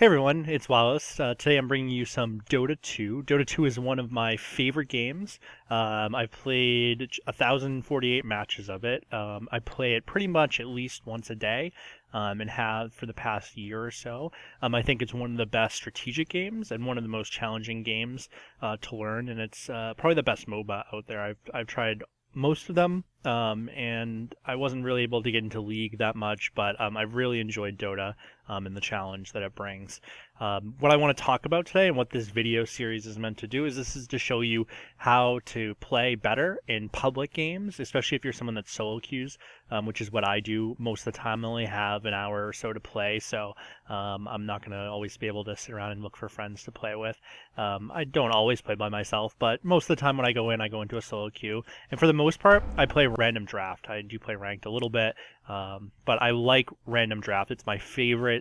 Hey everyone, it's Wowous. Today I'm bringing you some Dota 2. Dota 2 is one of my favorite games. I've played 1,048 matches of it. I play it pretty much at least once a day, and have for the past year or so. I think it's one of the best strategic games and one of the most challenging games to learn, and it's probably the best MOBA out there. I've tried most of them, and I wasn't really able to get into League that much, but I've really enjoyed Dota and the challenge that it brings. What I want to talk about today and what this video series is meant to do is this is to show you how to play better in public games, especially if you're someone that solo queues, which is what I do most of the time. I only have an hour or so to play, so I'm not going to always be able to sit around and look for friends to play with. I don't always play by myself, but most of the time when I go into a solo queue. And for the most part, I play random draft. I do play ranked a little bit, but I like random draft. It's my favorite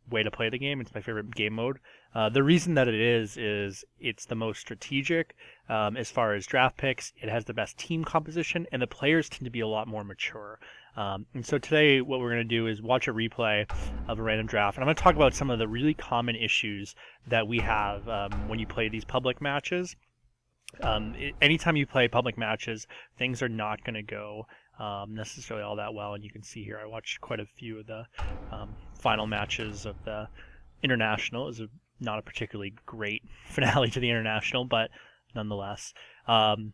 way to play the game. It's my favorite game mode. The reason that it is it's the most strategic as far as draft picks. It has the best team composition, and the players tend to be a lot more mature. And so today what we're going to do is watch a replay of a random draft, and I'm going to talk about some of the really common issues that we have when you play these public matches. Anytime you play public matches, things are not going to go necessarily all that well, and you can see here I watched quite a few of the final matches of the International. It was not a particularly great finale to the International, but nonetheless. And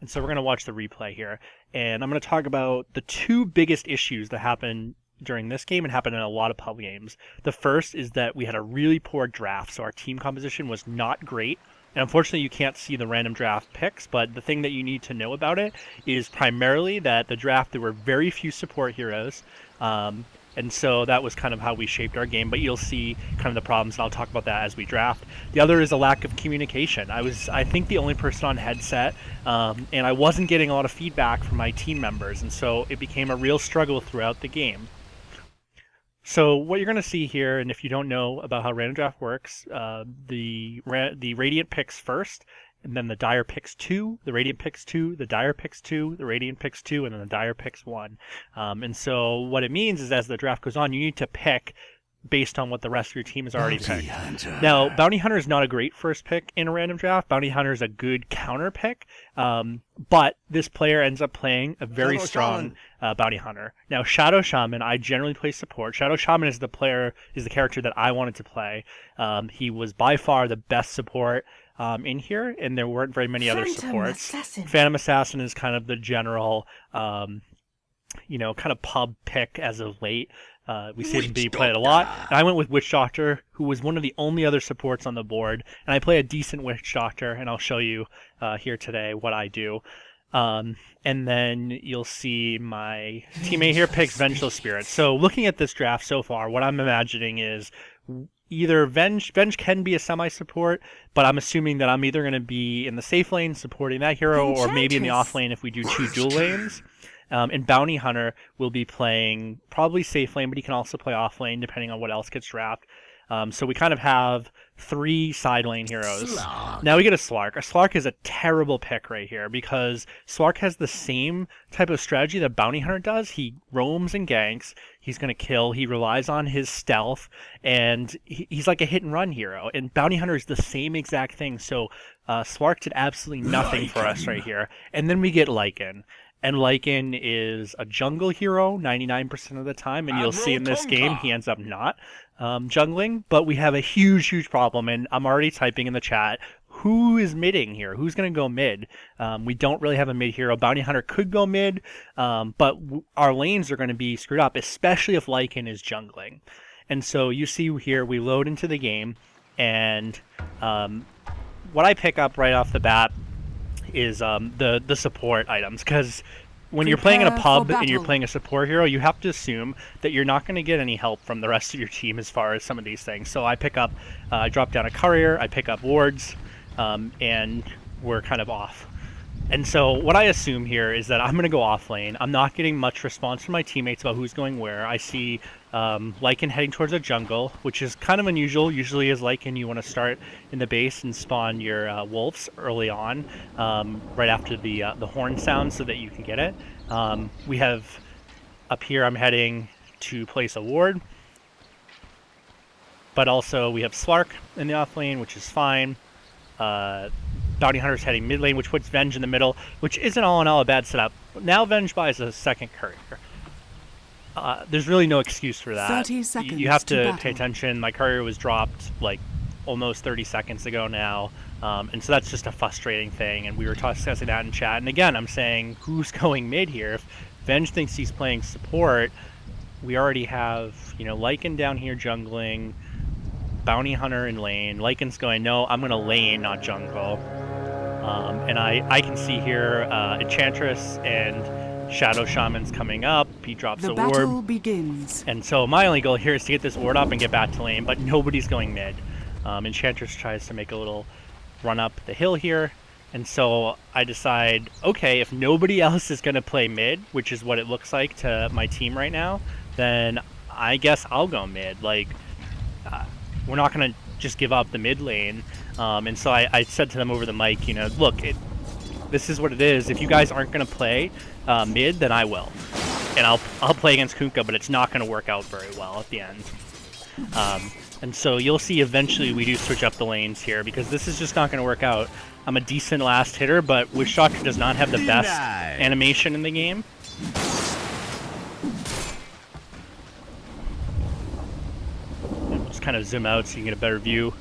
so we're going to watch the replay here, and I'm going to talk about the two biggest issues that happen during this game and happen in a lot of pub games. The first is that we had a really poor draft, so our team composition was not great. And unfortunately, you can't see the random draft picks, but the thing that you need to know about it is primarily that the draft, there were very few support heroes, and so that was kind of how we shaped our game, but you'll see kind of the problems, and I'll talk about that as we draft. The other is a lack of communication. I think, the only person on headset, and I wasn't getting a lot of feedback from my team members, and so it became a real struggle throughout the game. So what you're going to see here, and if you don't know about how random draft works, the Radiant picks first, and then the Dire picks 2, the Radiant picks 2, the Dire picks 2, the Radiant picks 2, and then the Dire picks 1. And so what it means is as the draft goes on, you need to pick based on what the rest of your team has already picked. Now, Bounty Hunter is not a great first pick in a random draft. Bounty Hunter is a good counter pick, but this player ends up playing a very strong Bounty Hunter. Now, Shadow Shaman, I generally play support. Shadow Shaman is the character that I wanted to play. He was by far the best support in here, and there weren't very many other supports. Phantom Assassin is kind of the general, kind of pub pick as of late. We see him be played a lot. And I went with Witch Doctor, who was one of the only other supports on the board. And I play a decent Witch Doctor, and I'll show you here today what I do. And then you'll see my teammate here picks Vengeful Spirit. So looking at this draft so far, what I'm imagining is either Venge can be a semi-support, but I'm assuming that I'm either going to be in the safe lane supporting that hero, or maybe in the off lane if we do 2 dual lanes. And Bounty Hunter will be playing probably safe lane, but he can also play off lane depending on what else gets drafted. So we kind of have 3 side lane heroes. Now we get a Slark. A Slark is a terrible pick right here because Slark has the same type of strategy that Bounty Hunter does. He roams and ganks. He's going to kill. He relies on his stealth, and he's like a hit and run hero. And Bounty Hunter is the same exact thing. So Slark did absolutely nothing for us right here. And then we get Lycan. And Lycan is a jungle hero 99% of the time, and you'll see in this game he ends up not jungling. But we have a huge problem, and I'm already typing in the chat, who is midding here? Who's going to go mid? We don't really have a mid hero. Bounty Hunter could go mid, but our lanes are going to be screwed up, especially if Lycan is jungling. And so you see here, we load into the game, and what I pick up right off the bat is the support items, because when you're playing in a pub and you're playing a support hero, you have to assume that you're not going to get any help from the rest of your team as far as some of these things. So I drop down a courier, I pick up wards, and we're kind of off. And so what I assume here is that I'm going to go off lane. I'm not getting much response from my teammates about who's going where. I see Lycan heading towards a jungle, which is kind of unusual. Usually as Lycan, you want to start in the base and spawn your wolves early on, right after the horn sound so that you can get it. We have up here, I'm heading to place a ward. but also we have Slark in the off lane, which is fine. Bounty Hunter's heading mid lane, which puts Venge in the middle, which isn't all in all a bad setup. Now Venge buys a second courier. There's really no excuse for that. 30 seconds you have to to pay attention. My courier was dropped like almost 30 seconds ago now, and so that's just a frustrating thing, and we were discussing that in chat. And again, I'm saying, who's going mid here? If Venge thinks he's playing support, we already have, you know, Lycan down here jungling, Bounty Hunter in lane. Lycan's going, no, I'm going to lane, not jungle. And I can see here Enchantress and Shadow Shaman's coming up. He drops the a battle ward. Begins. And so my only goal here is to get this ward up and get back to lane, but nobody's going mid. Enchantress tries to make a little run up the hill here. And so I decide, okay, if nobody else is going to play mid, which is what it looks like to my team right now, then I guess I'll go mid. Like, we're not going to just give up the mid lane. And so I said to them over the mic, you know, look, this is what it is. If you guys aren't going to play mid, then I will. And I'll play against Kunkka, but it's not going to work out very well at the end. And so you'll see eventually we do switch up the lanes here, because this is just not going to work out. I'm a decent last hitter, but Witch Doctor does not have the best animation in the game. Just kind of zoom out so you can get a better view.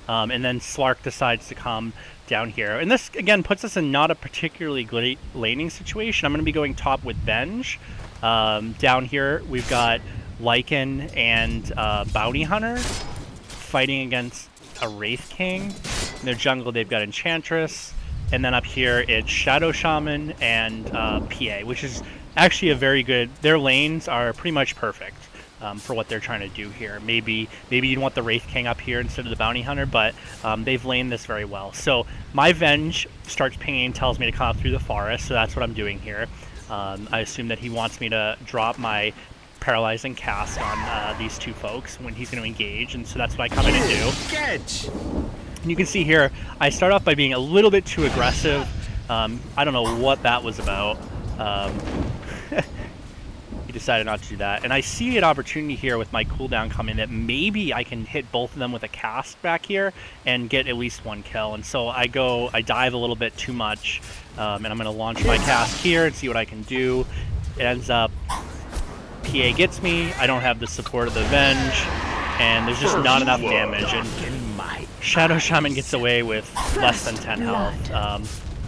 And then Slark decides to come down here. And this, again, puts us in not a particularly great laning situation. I'm going to be going top with Venge. Down here, we've got Lycan and Bounty Hunter fighting against a Wraith King. In their jungle, they've got Enchantress. And then up here, it's Shadow Shaman and PA, which is actually a very good... Their lanes are pretty much perfect for what they're trying to do here. Maybe you'd want the Wraith King up here instead of the Bounty Hunter, but they've laned this very well. So my Venge starts pinging, tells me to come up through the forest, so that's what I'm doing here. I assume that he wants me to drop my paralyzing cast on these two folks when he's going to engage, and so that's what I come in and do. And you can see here, I start off by being a little bit too aggressive. I don't know what that was about. He decided not to do that. And I see an opportunity here with my cooldown coming that maybe I can hit both of them with a cast back here and get at least one kill. And so I dive a little bit too much, and I'm going to launch my cast here and see what I can do. It ends up PA gets me. I don't have the support of the Venge, and there's just not enough damage. And Shadow Shaman gets away with less than 10 health.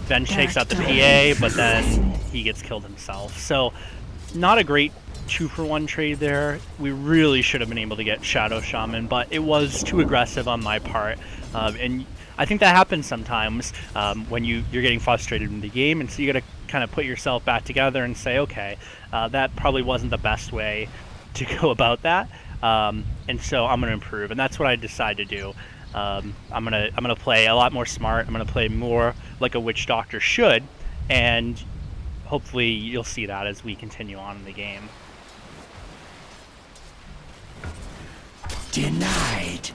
Venge takes out the PA, but then he gets killed himself. So not a great 2-for-1 trade there. We really should have been able to get Shadow Shaman, but it was too aggressive on my part. And I think that happens sometimes when you're getting frustrated in the game, and so you got to kind of put yourself back together and say, okay, that probably wasn't the best way to go about that. And so I'm going to improve, and that's what I decided to do. I'm gonna play a lot more smart. I'm gonna play more like a Witch Doctor should, and hopefully you'll see that as we continue on in the game. Denied.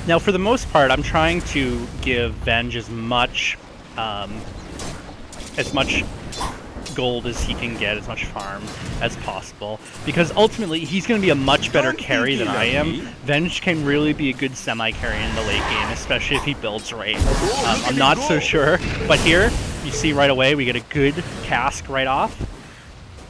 Now, for the most part, I'm trying to give Venge as much gold as he can get, as much farm as possible, because ultimately he's going to be a much better carry than I am. Venge can really be a good semi-carry in the late game, especially if he builds right. I'm not so sure, but here you see right away we get a good cask right off,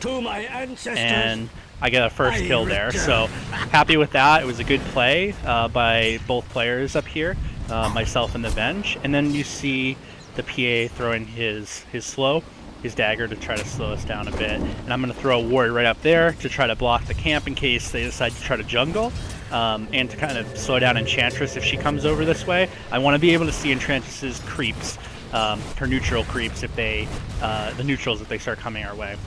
To my ancestors, and I get a first kill there. So happy with that. It was a good play by both players up here, myself and the Venge. And then you see the PA throwing his dagger to try to slow us down a bit. And I'm going to throw a ward right up there to try to block the camp in case they decide to try to jungle, and to kind of slow down Enchantress if she comes over this way. I want to be able to see Enchantress's creeps, her neutral creeps, if they, the neutrals if they start coming our way.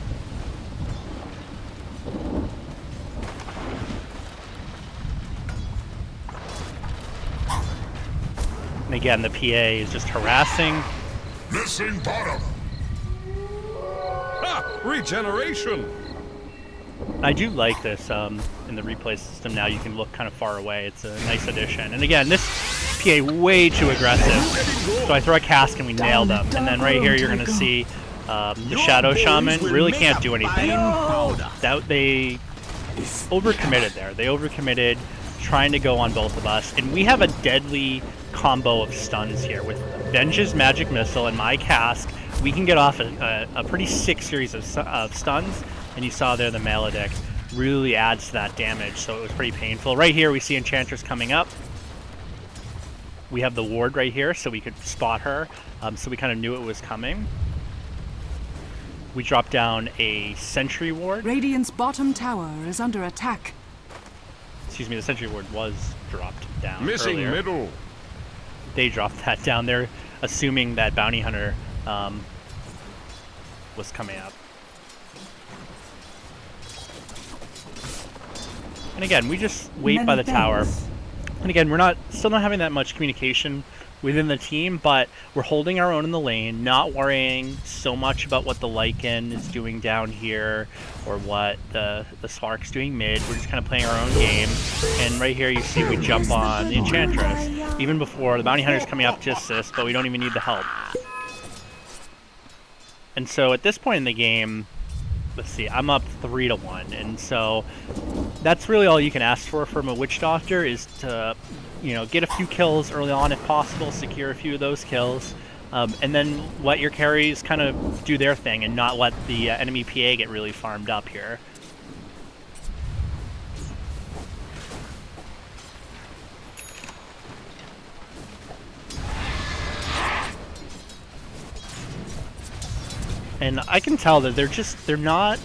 And again, the PA is just harassing. Missing bottom. ha! Regeneration! I do like this in the replay system now. You can look kind of far away. It's a nice addition. And again, this PA way too aggressive. So I throw a cask and we nail them. And then right here you're going to see the Shadow Shaman really can't do anything. They overcommitted there. They overcommitted trying to go on both of us. And we have a deadly combo of stuns here. With Venge's Magic Missile and my cask, we can get off a pretty sick series of stuns. And you saw there the Maledict really adds to that damage, so it was pretty painful. Right here we see Enchantress coming up. We have the ward right here, so we could spot her, so we kind of knew it was coming. We dropped down a Sentry ward. Radiant's bottom tower is under attack. Excuse me, the Sentry ward was dropped down Missing earlier. middle. They dropped that down there, assuming that Bounty Hunter was coming up. And again, we just wait by the tower. And again, we're still not having that much communication within the team, but we're holding our own in the lane, not worrying so much about what the Lycan is doing down here or what the Spark's doing mid. We're just kind of playing our own game. And right here you see we jump on the Enchantress. Even before, the Bounty Hunter's coming up to assist, but we don't even need the help. And so at this point in the game, let's see, I'm up 3-1, and so that's really all you can ask for from a Witch Doctor, is to, get a few kills early on if possible, secure a few of those kills, and then let your carries kind of do their thing and not let the enemy PA get really farmed up here. And I can tell that they're not,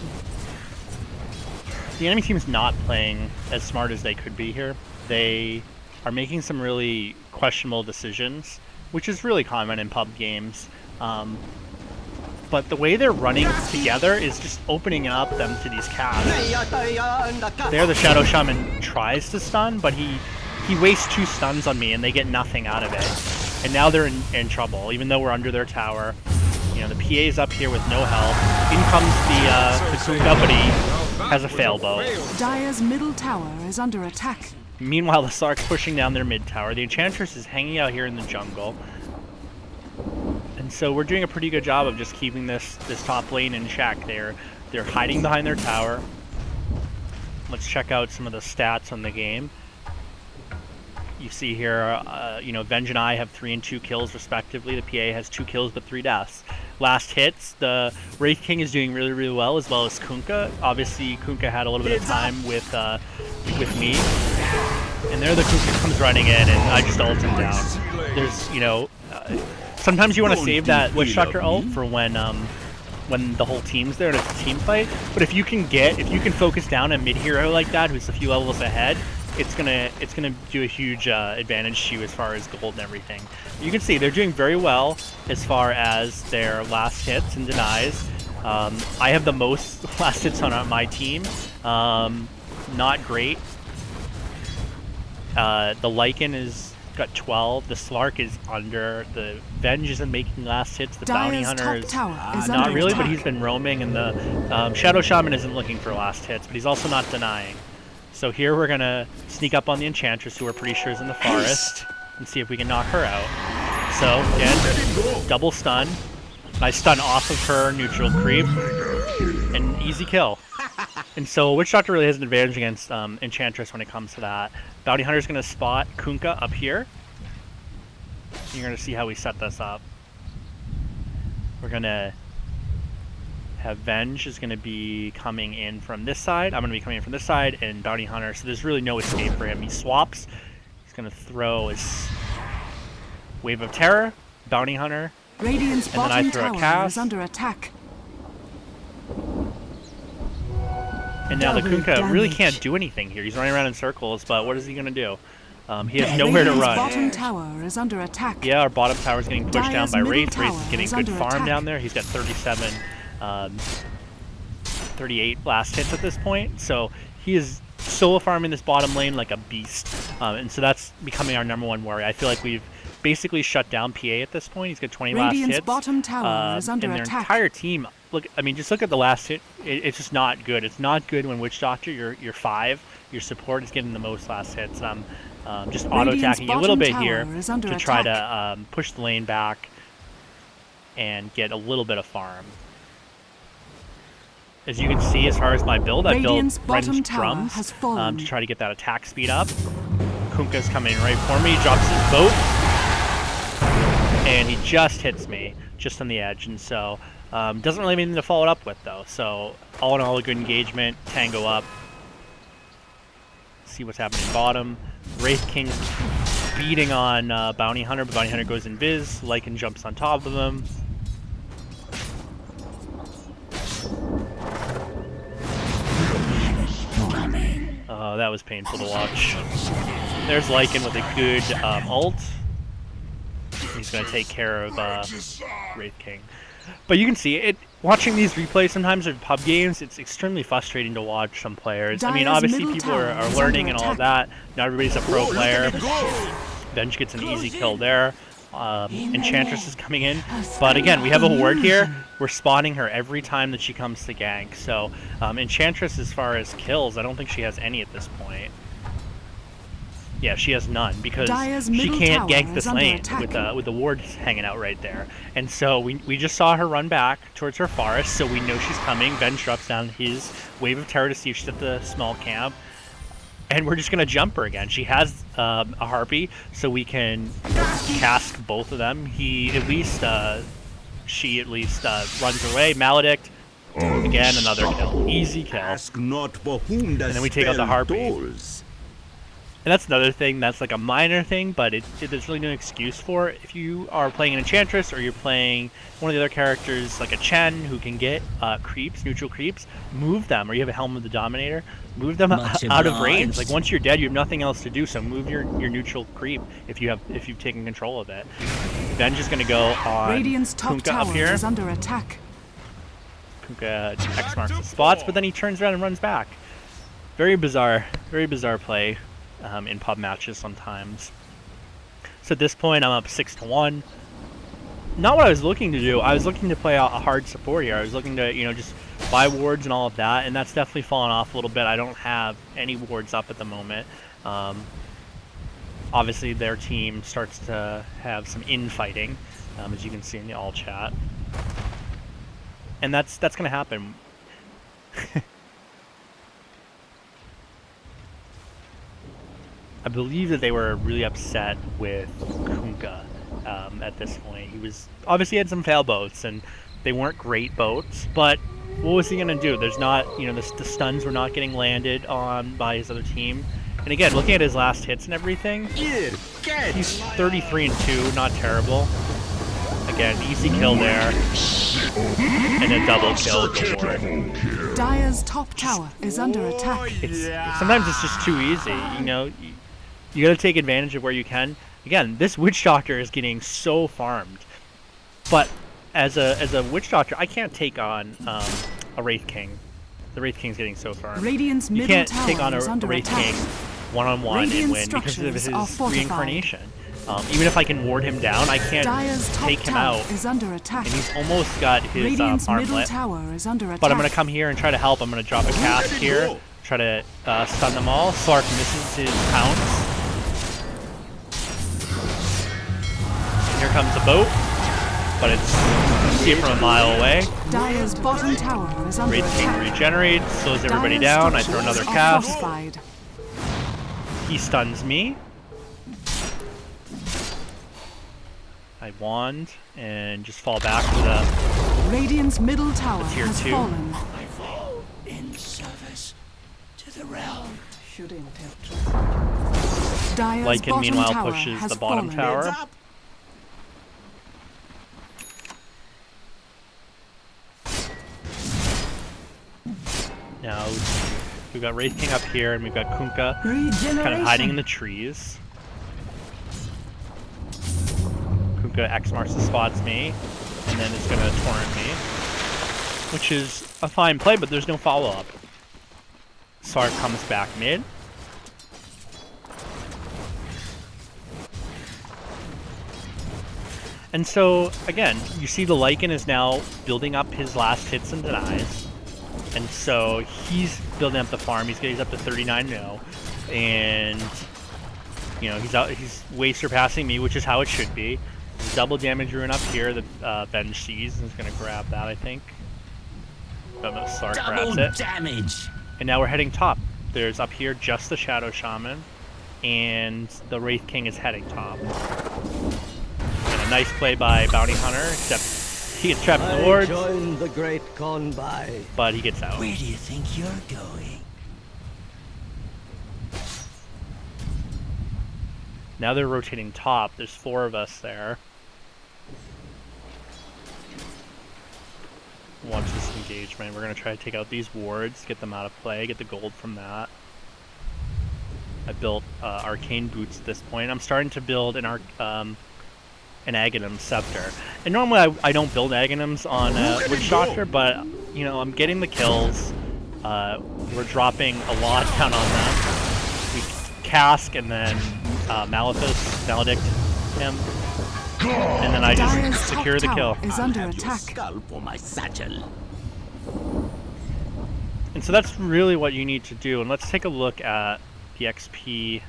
the enemy team's not playing as smart as they could be here. They are making some really questionable decisions, which is really common in pub games. But the way they're running together is just opening up them to these casts. There the Shadow Shaman tries to stun, but he wastes 2 stuns on me and they get nothing out of it. And now they're in trouble, even though we're under their tower. The PA's up here with no help. In comes the Kuga, but he has a fail bow. Dire's middle tower is under attack. Meanwhile, the Slark's pushing down their mid tower. The Enchantress is hanging out here in the jungle. And so we're doing a pretty good job of just keeping this top lane in check. They're hiding behind their tower. Let's check out some of the stats on the game. You see here, Venge and I have 3 and 2 kills respectively. The PA has 2 kills but 3 deaths. Last hits, the Wraith King is doing really, really well, as well as Kunkka. Obviously, Kunkka had a little bit of time with me. And there the Kunkka comes running in, and I just ult him down. There's, sometimes you want to save that Witch Doctor ult for when the whole team's there and it's a team fight. But if you can focus down a mid hero like that who's a few levels ahead, it's gonna do a huge advantage to you as far as gold and everything. You can see they're doing very well as far as their last hits and denies. I have the most last hits on my team. Not great. The Lycan is got 12. The Slark is under. The Venge isn't making last hits. The Bounty Hunter is not really, but he's been roaming, and the Shadow Shaman isn't looking for last hits, but he's also not denying. So here we're going to sneak up on the Enchantress, who we're pretty sure is in the forest, and see if we can knock her out. So, again, double stun. Nice stun off of her neutral creep. And easy kill. And so Witch Doctor really has an advantage against Enchantress when it comes to that. Bounty Hunter's going to spot Kunkka up here. You're going to see how we set this up. We're going to have Venge is going to be coming in from this side. I'm going to be coming in from this side, and Bounty Hunter. So there's really no escape for him. He swaps. He's going to throw his Wave of Terror, Bounty Hunter, Radiant's and then I throw a cast. Is under attack. And now the Kunkka really can't do anything here. He's running around in circles, but what is he going to do? He has nowhere to run. Bottom tower is under attack. Yeah, our bottom tower is getting pushed down by Wraith. Wraith is getting good farm attack. down there. He's got 37, 38 blast hits at this point. So he is solo farming this bottom lane like a beast. And so that's becoming our #1 worry. I feel like we've basically shut down PA at this point. He's got 20 last Radiant's hits. bottom tower is under and their attack. entire team, look, I mean, just look at the last hit. It's just not good. It's not good when Witch Doctor, you're 5, your support is getting the most last hits. And I'm just auto-attacking a little bit here to try to push the lane back and get a little bit of farm. As you can see, as far as my build, I built Ren's drums to try to get that attack speed up. Kunkka's coming right for me, drops his boat, and he just hits me, just on the edge, and so doesn't really have anything to follow it up with, though. So all in all, a good engagement, tango up. See what's happening bottom. Wraith King's beating on Bounty Hunter, but Bounty Hunter goes invis. Lycan jumps on top of him. Oh, that was painful to watch. There's Lycan with a good ult. He's going to take care of Wraith King. But you can see it. Watching these replays sometimes of pub games, it's extremely frustrating to watch some players. I mean, obviously people are learning and all of that. Not everybody's a pro player. Bench gets an easy kill there. Enchantress is coming in. But again, we have a ward here. We're spawning her every time that she comes to gank. So Enchantress, as far as kills, I don't think she has any at this point. Yeah, she has none because she can't gank this lane with the ward hanging out right there. And so we just saw her run back towards her forest, so we know she's coming. Ben drops down his wave of terror to see if she's at the small camp. And we're just going to jump her again. She has a Harpy, so we can cast both of them. She at least runs away. Maledict, again, another kill. Easy kill. And then we take out the Harpy. And that's another thing, that's like a minor thing, but there's really no excuse for it. If you are playing an Enchantress or you're playing one of the other characters like a Chen who can get creeps, neutral creeps, move them, or you have a Helm of the Dominator, move them out of range. Like once you're dead, you have nothing else to do, so move your neutral creep if you've taken control of it. Then just gonna go on Kunkka up here. Is under attack. Kunkka X marks the spots, but then he turns around and runs back. Very bizarre play. In pub matches sometimes. So at this point I'm up 6-1. Not what I was looking to do. I was looking to play a hard support here. I was looking to, just buy wards and all of that, and that's definitely fallen off a little bit. I don't have any wards up at the moment. Obviously their team starts to have some infighting, as you can see in the all chat. And that's gonna happen. I believe that they were really upset with Kunkka at this point. He was obviously had some fail boats, and they weren't great boats, but what was he going to do? There's not, the stuns were not getting landed on by his other team. And again, looking at his last hits and everything, he's 33-2, not terrible. Again, easy kill there, and a double kill before. Dire's top tower is under attack. Sometimes it's just too easy, You gotta take advantage of where you can. Again, this Witch Doctor is getting so farmed, but as a Witch Doctor, I can't take on a Wraith King. The Wraith King's getting so farmed. You can't take on a Wraith King one-on-one and win because of his reincarnation. Even if I can ward him down, I can't take him out. And he's almost got his armlet. But I'm gonna come here and try to help. I'm gonna drop a cast here, try to stun them all. Slark misses his pounce. Here comes a boat, but it's see it from a mile away. Dire's bottom tower is under Wraith King attack. regenerates, slows everybody down. I throw another cast. He stuns me. I wand and just fall back to the Radiant's middle tower tier has 2. fallen. I fall in service to the realm. Dire's Lycan bottom meanwhile tower pushes has the bottom fallen. tower. Now we've got Wraith King up here, and we've got Kunkka kind of hiding in the trees. Kunkka X marks the spots me, and then it's going to torrent me, which is a fine play, but there's no follow-up. Sark comes back mid. And so, again, you see the Lycan is now building up his last hits and denies. And so he's building up the farm. He's up to 39 mil. And, you know, he's way surpassing me, which is how it should be. Double damage rune up here that Ben sees and is going to grab that, I think. But no, Sark grabs it. Damage. And now we're heading top. There's up here just the Shadow Shaman, and the Wraith King is heading top. And a nice play by Bounty Hunter, except he gets trapped in the wards. Join the great convoy. But he gets out. Where do you think you're going? Now they're rotating top. There's 4 of us there. Watch this engagement. We're going to try to take out these wards, get them out of play, get the gold from that. I built arcane boots at this point. I'm starting to build an Aghanim scepter. And normally I don't build Aghanims on Witch Doctor, but you know, I'm getting the kills. We're dropping a lot down on them. We cask and then maledict him. And then I just secure the kill. Is under attack. Skull for my satchel. And so that's really what you need to do. And let's take a look at the XP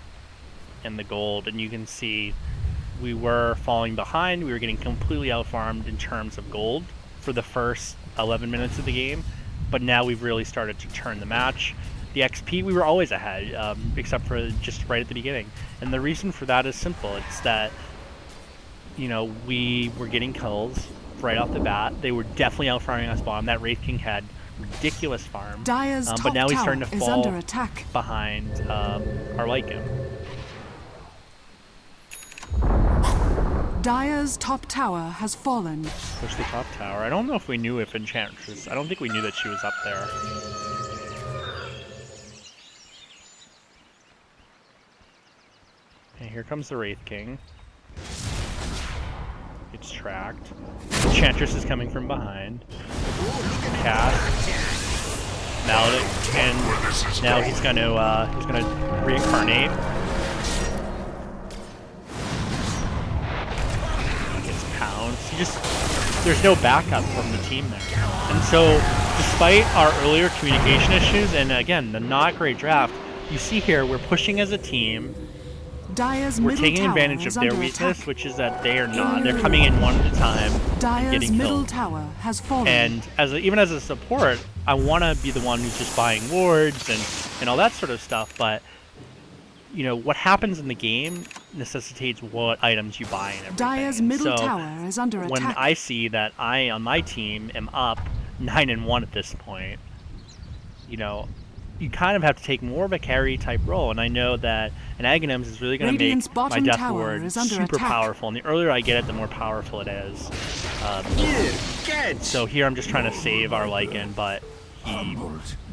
and the gold, and you can see we were falling behind. We were getting completely outfarmed in terms of gold for the first 11 minutes of the game, but now we've really started to turn the match. The XP, we were always ahead, except for just right at the beginning. And the reason for that is simple. It's that, you know, we were getting kills right off the bat. They were definitely outfarming us bottom. That Wraith King had ridiculous farm. Dire's top but now he's tower starting to is fall under attack. behind our Lycan. Dire's top tower has fallen. Push the top tower. I don't know if we knew if Enchantress... I don't think we knew that she was up there. And here comes the Wraith King. It's tracked. Enchantress is coming from behind. Cast. Maledict, and now he's gonna reincarnate. He gets pounced. There's no backup from the team there. And so, despite our earlier communication issues, and again, the not great draft, you see here, we're pushing as a team. Dire's We're middle taking tower advantage of is their under weakness, attack. which is that they are not. They're coming in one at a time and Dire's getting middle killed. tower has fallen. And even as a support, I want to be the one who's just buying wards and all that sort of stuff. But you know what happens in the game necessitates what items you buy and everything. Dire's middle so tower is under when attack. I see that I on my team am up 9-1 at this point, you know, you kind of have to take more of a carry type role, and I know that an Aghanims is really going to Radiant's make my bottom death tower ward is under super attack. powerful, and the earlier I get it, the more powerful it is. So here I'm just trying to save our Lycan, but he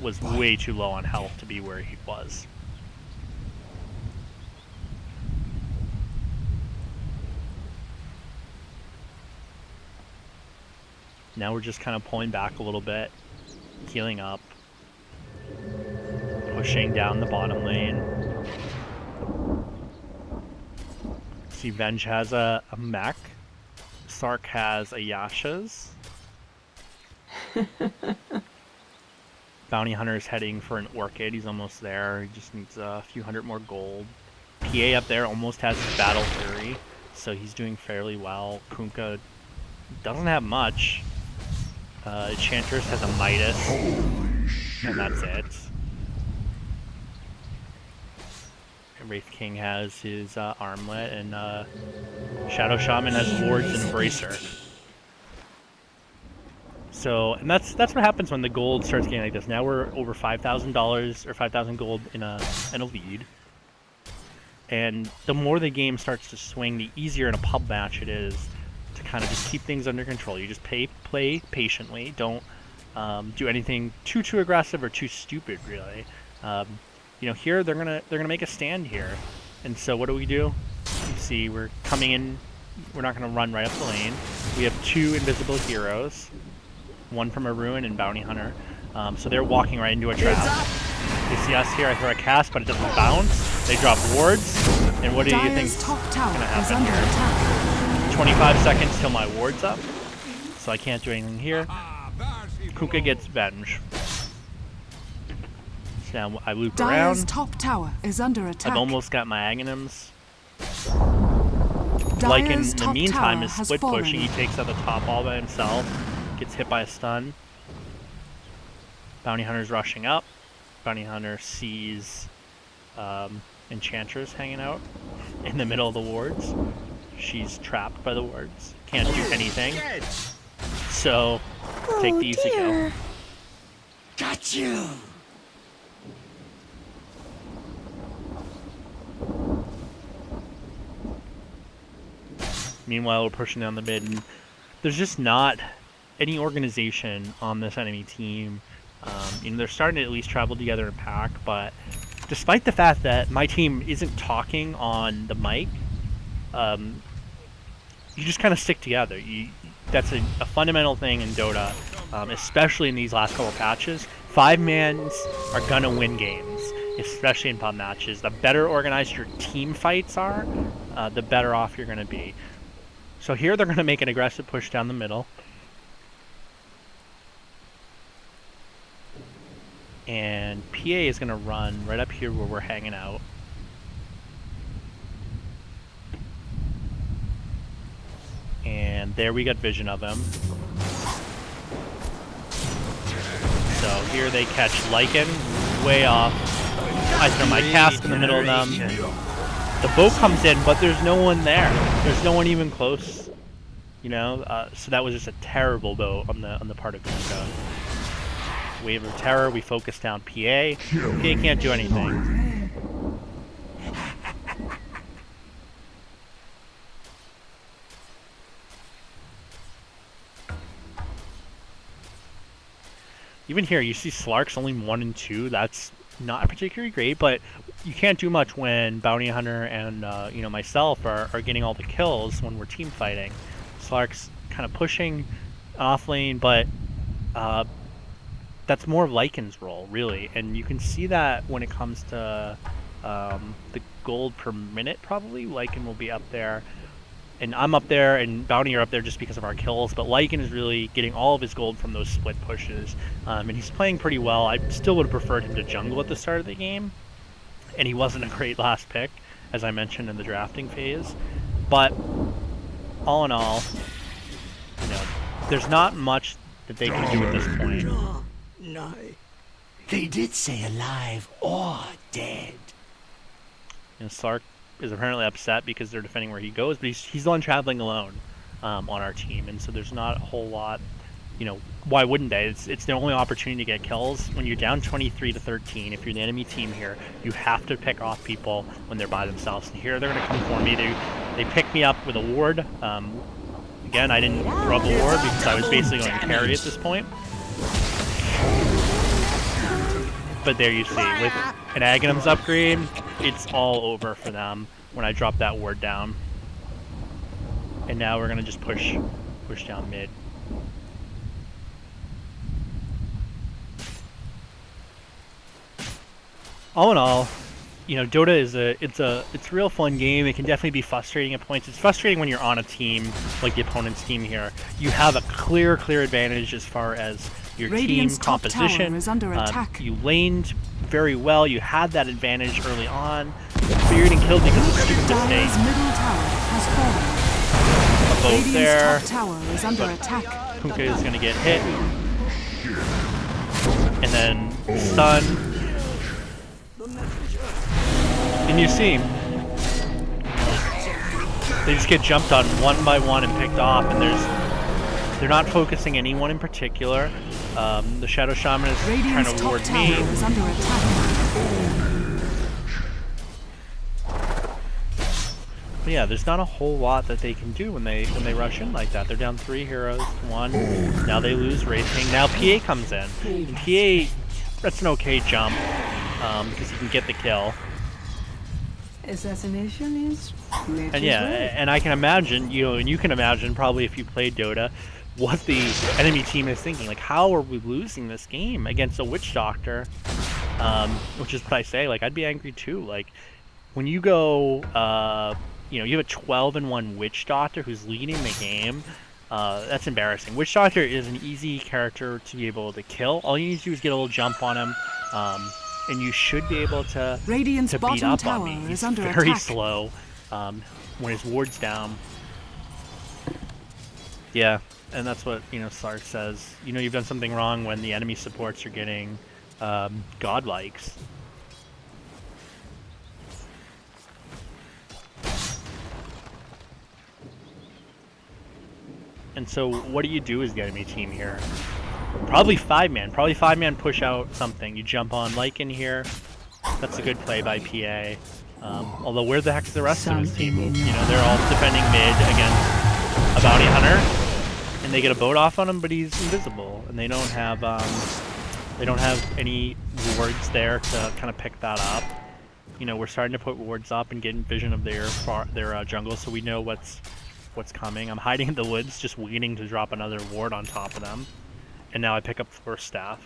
was way too low on health to be where he was. Now we're just kind of pulling back a little bit, healing up, pushing down the bottom lane. See, Venge has a mech. Sark has a Yasha's. Bounty Hunter is heading for an Orchid. He's almost there. He just needs a few hundred more gold. PA up there almost has his Battle Fury, so he's doing fairly well. Kunkka doesn't have much. Enchantress has a Midas, and that's it. Wraith King has his armlet, and Shadow Shaman has wards and Embracer. So, and that's what happens when the gold starts getting like this. Now we're over $5,000 or 5,000 gold in a lead. And the more the game starts to swing, the easier in a pub match it is to kind of just keep things under control. You just play patiently. Don't do anything too aggressive or too stupid, really. You know, here they're gonna make a stand here, and so what do? You see, we're coming in. We're not gonna run right up the lane. We have 2 invisible heroes, one from a Ruin and Bounty Hunter. So they're walking right into a trap. They see us here. I throw a cast, but it doesn't bounce. They drop wards, and what do you think Dire's is top gonna tower is happen under here? attack. 25 seconds till my ward's up, so I can't do anything here. Kunkka gets Venge. So now I loop Dire's around. top tower is under attack. I've almost got my Aghanims. Lycan, in the meantime, is split pushing. He takes out the top all by himself. Gets hit by a stun. Bounty Hunter's rushing up. Bounty Hunter sees Enchantress hanging out in the middle of the wards. She's trapped by the wards. Can't do anything. So, take the easy kill. Got you! Meanwhile, we're pushing down the mid, and there's just not any organization on this enemy team. They're starting to at least travel together in a pack, but despite the fact that my team isn't talking on the mic, you just kind of stick together. That's a fundamental thing in Dota, especially in these last couple patches. 5-mans are gonna win games, especially in pub matches. The better organized your team fights are, the better off you're gonna be. So here they're gonna make an aggressive push down the middle. And PA is gonna run right up here where we're hanging out. And there we got vision of him. So here they catch Lycan way off. I throw my cast in the middle of them. The boat comes in, but there's no one there. There's no one even close. So that was just a terrible boat on the part of Kunkka. Wave of terror. We focus down PA. PA can't do anything. Even here, you see Slark's only 1 and 2. That's not particularly great, but you can't do much when Bounty Hunter and myself are getting all the kills when we're team fighting. Slark's kind of pushing off lane, but that's more of Lycan's role, really. And you can see that when it comes to the gold per minute, probably. Lycan will be up there. And I'm up there, and Bounty are up there just because of our kills, but Lycan is really getting all of his gold from those split pushes, and he's playing pretty well. I still would have preferred him to jungle at the start of the game, and he wasn't a great last pick, as I mentioned in the drafting phase. But all in all, there's not much that they can do at this point. No. They did say alive or dead. Slark is apparently upset because they're defending where he goes, but he's the one traveling alone on our team, and so there's not a whole lot. Why wouldn't they? It's the only opportunity to get kills. When you're down 23-13, if you're the enemy team here, you have to pick off people when they're by themselves. And here they're going to come for me. They pick me up with a ward. Again, I didn't rub a ward because I was basically going to carry at this point. But there you see, with an Aghanim's upgrade, it's all over for them when I drop that ward down. And now we're gonna just push down mid. All in all, Dota is it's a real fun game. It can definitely be frustrating at points. It's frustrating when you're on a team like the opponent's team here. You have a clear advantage as far as your team composition. You laned very well. You had that advantage early on, but you're getting killed because of stupid mistakes. A boat there. Kunkka is going to get hit, and then stun. And you see, they just get jumped on one by one and picked off, and they're not focusing anyone in particular. The Shadow Shaman is trying to ward me. But yeah, there's not a whole lot that they can do when they rush in like that. They're down 3 heroes to 1. Now they lose racing. Now PA comes in. And PA, that's an okay jump because he can get the kill. Assassination is and yeah, and I can imagine, and you can imagine probably if you played Dota, what the enemy team is thinking. Like, how are we losing this game against a Witch Doctor? Which is what I say. Like, I'd be angry too. Like, when you go you know, you have a 12-1 Witch Doctor who's leading the game. That's embarrassing. Witch Doctor is an easy character to be able to kill. All you need to do is get a little jump on him, and you should be able to Radiant's beat bottom up tower on me. He's is under very attack. slow when his ward's down. Yeah, and that's what, you know, Sark says. You know you've done something wrong when the enemy supports are getting godlikes. And so what do you do as the enemy team here? Probably 5-man. Probably 5-man push out something. You jump on Lycan here. That's a good play by PA. Although where the heck's the rest of his team? You know, they're all defending mid against a bounty hunter. And they get a boat off on him, but he's invisible. And they don't have any wards there to kind of pick that up. You know, we're starting to put wards up and get vision of their jungle, so we know what's coming. I'm hiding in the woods, just waiting to drop another ward on top of them. And now I pick up first staff.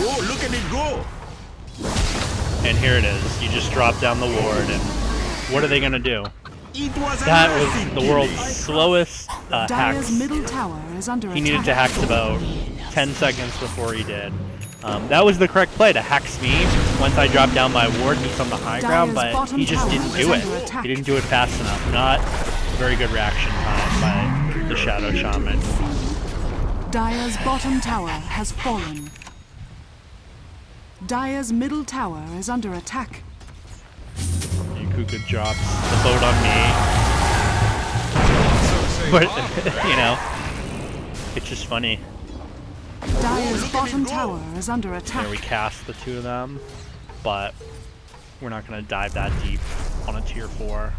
Oh, look at it go! And here it is. You just drop down the ward, and what are they gonna do? It was That was the world's slowest Dire's hacks. middle tower is under He attack. needed to hex about 10 seconds before he did. That was the correct play, to hex me once I dropped down my ward. He's on the high ground, Dire's but bottom he just tower didn't is do under it. attack. He didn't do it fast enough. Not a very good reaction time by the Shadow Shaman. Dire's bottom tower has fallen. Dire's middle tower is under attack. Kuka drops the boat on me. But, you know, it's just funny. Dire's bottom tower is under attack. There we cast the two of them, but we're not going to dive that deep on a tier 4.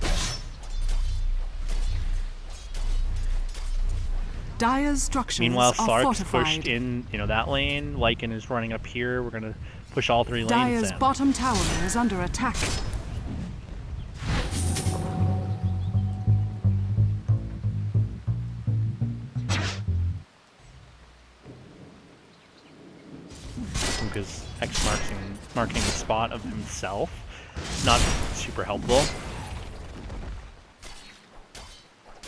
Dire's structures Meanwhile, are Sark's fortified. pushed in, you know, that lane. Lycan is running up here. We're going to push all 3 lanes Dire's in. bottom tower is under attack. Because X marking the spot of himself. Not super helpful.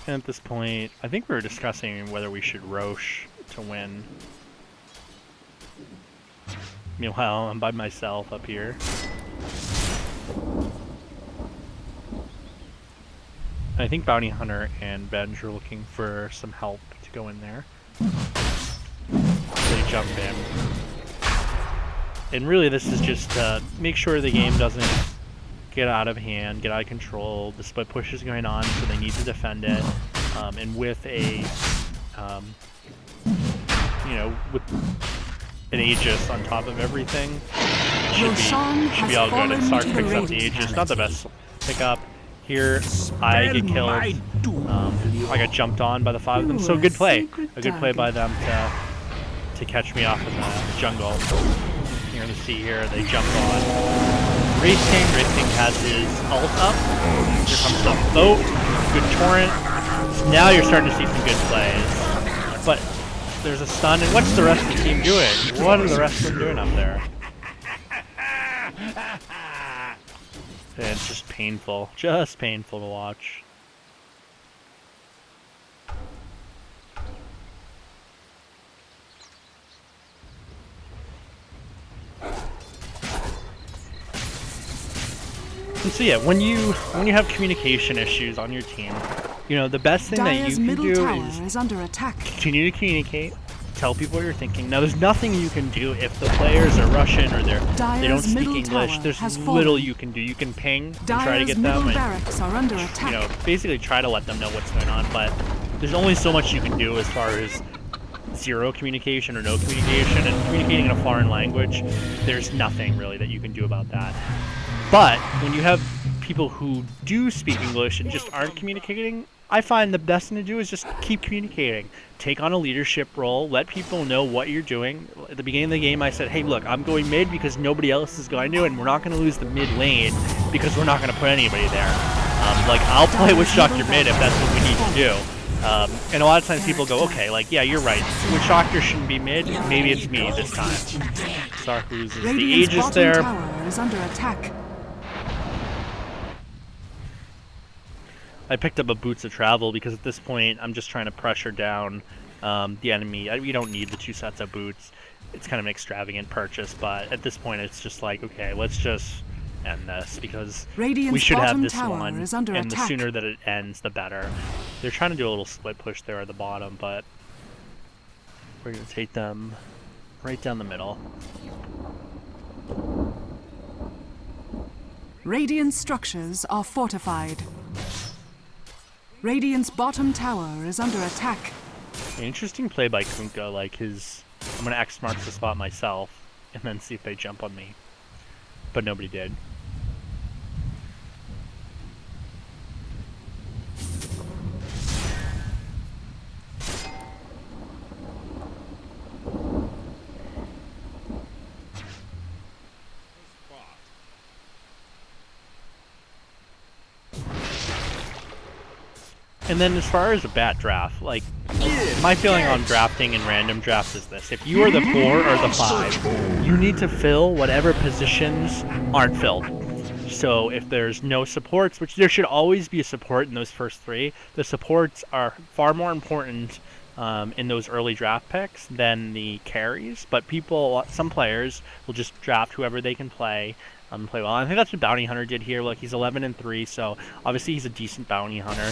And at this point, I think we were discussing whether we should Roche to win. Meanwhile, I'm by myself up here. I think Bounty Hunter and Benj are looking for some help to go in there. They jump in. And really this is just to make sure the game doesn't get out of hand, get out of control. The split push is going on, so they need to defend it. And with a, you know, with an Aegis on top of everything, it should be all good. And Sark picks up the Aegis, not the best pickup. Here, I get killed. I got jumped on by the 5 of them. So good play, a good play by them to catch me off in the jungle. You're gonna see here, they jump on Wraith King. Wraith King has his ult up. Here comes the boat. Good torrent. So now you're starting to see some good plays. But there's a stun, and what's the rest of the team doing? What are the rest of them doing up there? It's just painful to watch. And so yeah, when you have communication issues on your team, you know, the best thing that you Dire's can middle do tower is under attack. continue to communicate, tell people what you're thinking. Now, there's nothing you can do if the players are Russian or they don't speak middle English. tower There's has little fallen. you can do. You can ping and Dire's try to get middle them, and, barracks are under attack. you know, basically try to let them know what's going on. But there's only so much you can do as far as zero communication or no communication, and communicating in a foreign language. There's nothing really that you can do about that. But when you have people who do speak English and just aren't communicating, I find the best thing to do is just keep communicating. Take on a leadership role, let people know what you're doing. At the beginning of the game I said, hey look, I'm going mid because nobody else is going to, and we're not going to lose the mid lane because we're not going to put anybody there. Like, I'll play Witch Doctor mid if that's what we need to do. And a lot of times people go, okay, like, yeah, you're right. Witch Doctor shouldn't be mid. Maybe it's me this time. Sark loses the Radiant's Aegis bottom there. tower is under attack. I picked up a Boots of Travel because at this point I'm just trying to pressure down the enemy. We don't need the 2 sets of boots. It's kind of an extravagant purchase, but at this point it's just like, okay, let's just end this because Radiant's we should have bottom this tower one, is under and the attack. sooner that it ends, the better. They're trying to do a little split push there at the bottom, but we're going to take them right down the middle. Radiant structures are fortified. Radiant's bottom tower is under attack. An interesting play by Kunkka, like his... I'm going to X mark the spot myself, and then see if they jump on me. But nobody did. And then as far as a bad draft, like, my feeling on drafting in random drafts is this. If you are the 4 or the 5, you need to fill whatever positions aren't filled. So if there's no supports, which there should always be a support in those first 3, the supports are far more important in those early draft picks than the carries. But some players will just draft whoever they can play well. I think that's what Bounty Hunter did here. Look, he's 11-3, so obviously he's a decent Bounty Hunter.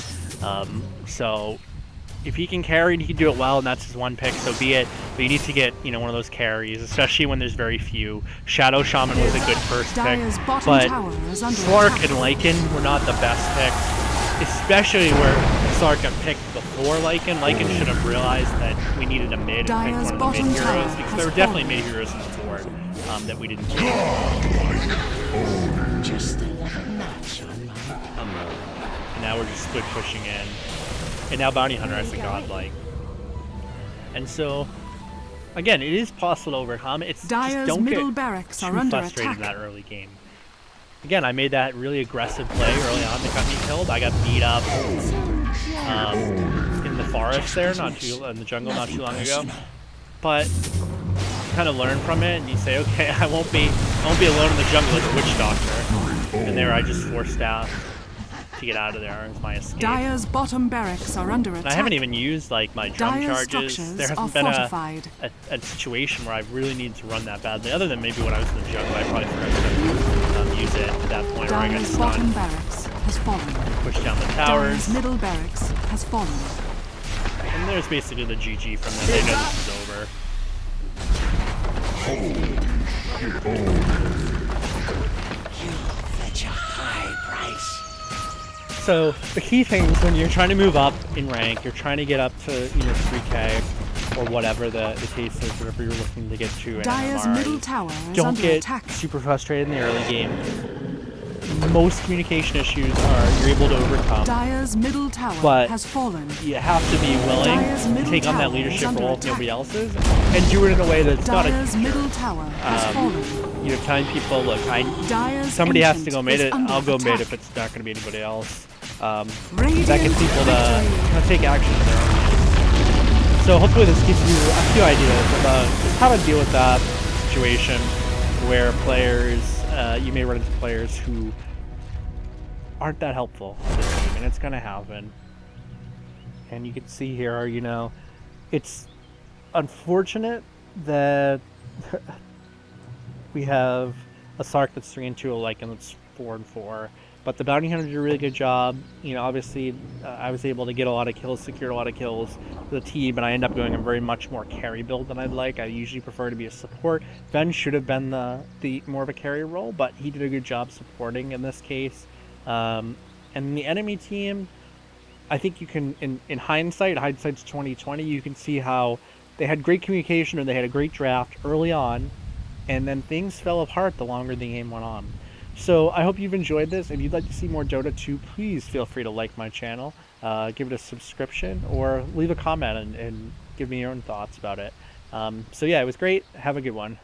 So if he can carry and he can do it well, and that's his 1 pick, so be it. But you need to get, one of those carries, especially when there's very few. Shadow Shaman was a good first pick, but Slark and Lycan were not the best picks, especially where Slark got picked before Lycan. Lycan should have realized that we needed a mid and picked one of the mid heroes, because there were definitely mid heroes in the board that we didn't take. Just another notch on my And now we're just split pushing in. And now Bounty Hunter has the godlike. And so, again, it is possible to overcome. It's just don't get too frustrated in that early game. Again, I made that really aggressive play early on that got me killed. I got beat up in the forest there, in the jungle not too long ago. But you kind of learn from it, and you say, okay, I won't be alone in the jungle like a witch doctor. And there, I just forced out to get out of there as my escape. Dire's bottom barracks are under attack. And I haven't even used like my drum charges. There hasn't been a situation where I really need to run that badly, other than maybe when I was in the jungle. I probably forgot to use it at that point where I got Dire's bottom stunned. barracks has fallen. Push down the towers. Dire's middle barracks has fallen. And there's basically the GG from them. They know this is over. Fetch a high price. So the key things when you're trying to move up in rank, you're trying to get up to 3K or whatever the case is, whatever you're looking to get to in Dire's MMR. middle tower is Don't under get attack. super frustrated in the early game. Most communication issues you're able to overcome. Dire's middle tower But has fallen. you have to be willing Dire's to middle take on that tower is leadership under role if attack. nobody else is, and do it in a way that's not a Dire's middle tower has fallen. telling people, look, Dire's somebody has to ancient go mid is it. under I'll go mid attack. if it's not going to be anybody else. That Radiant gets people to victory. kind of take action in their own hands. So hopefully this gives you a few ideas about just how to deal with that situation where players, you may run into players who aren't that helpful in this game, and it's going to happen. And you can see here, it's unfortunate that we have a Sark that's 3-2, a Lycan that's 4-4. But the Bounty Hunter did a really good job. Obviously, I was able to get a lot of kills, secure a lot of kills for the team, and I end up going a very much more carry build than I'd like. I usually prefer to be a support. Ben should have been the more of a carry role, but he did a good job supporting in this case. And the enemy team, I think you can, in hindsight's 2020, you can see how they had great communication and they had a great draft early on, and then things fell apart the longer the game went on. So I hope you've enjoyed this. If you'd like to see more Dota 2, please feel free to like my channel, give it a subscription, or leave a comment and give me your own thoughts about it. So yeah, it was great. Have a good one.